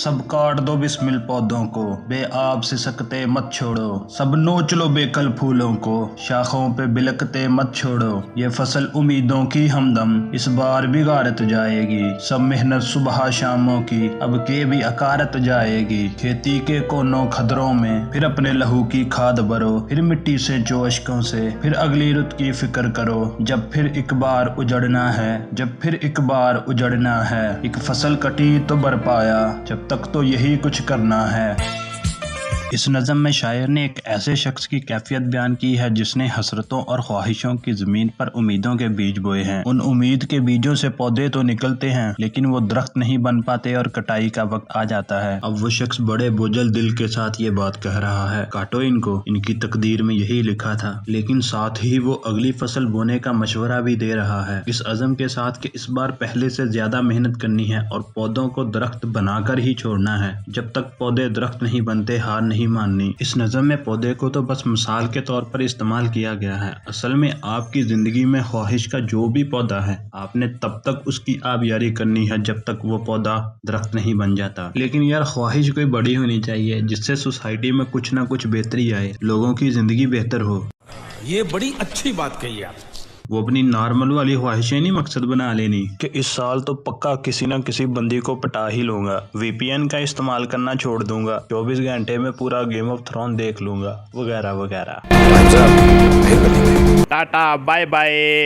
सब काट दो बिस्मिल पौधों को, बे आप से सकते मत छोड़ो। सब नोच लो बेकल फूलों को, शाखों पे बिलकते मत छोड़ो। ये फसल उम्मीदों की हमदम इस बार भी गारत जाएगी। सब मेहनत सुबह शामों की अब के भी अकारत जाएगी। खेती के कोनों खदरों में फिर अपने लहू की खाद भरो। फिर मिट्टी से जो अश्कों से फिर अगली रुत की फिक्र करो। जब फिर एक बार उजड़ना है, जब फिर एक बार उजड़ना है। एक फसल कटी तो बरपाया, जब तक तो यही कुछ करना है। इस नज़म में शायर ने एक ऐसे शख्स की कैफियत बयान की है जिसने हसरतों और ख्वाहिशों की ज़मीन पर उम्मीदों के बीज बोए हैं। उन उम्मीद के बीजों से पौधे तो निकलते हैं लेकिन वो दरख्त नहीं बन पाते और कटाई का वक्त आ जाता है। अब वो शख्स बड़े बोझल दिल के साथ ये बात कह रहा है, काटो इनको, इनकी तकदीर में यही लिखा था। लेकिन साथ ही वो अगली फसल बोने का मशवरा भी दे रहा है, इस अज़म के साथ कि इस बार पहले से ज़्यादा मेहनत करनी है और पौधों को दरख्त बनाकर ही छोड़ना है। जब तक पौधे दरख्त नहीं बनते हार नहीं माननी। इस नज़म में पौधे को तो बस मिसाल के तौर पर इस्तेमाल किया गया है। असल में आपकी जिंदगी में ख्वाहिश का जो भी पौधा है, आपने तब तक उसकी आबियारी करनी है जब तक वो पौधा दरख्त नहीं बन जाता। लेकिन यार ख्वाहिश कोई बड़ी होनी चाहिए जिससे सोसाइटी में कुछ ना कुछ बेहतरी आए, लोगों की जिंदगी बेहतर हो। ये बड़ी अच्छी बात कही आप। वो अपनी नॉर्मल वाली ख्वाहिशें नहीं मकसद बना लेनी कि इस साल तो पक्का किसी न किसी बंदी को पटा ही लूंगा, वीपीएन का इस्तेमाल करना छोड़ दूंगा, 24 घंटे में पूरा गेम ऑफ थ्रोन देख लूंगा, वगैरह वगैरह। Tata bye bye.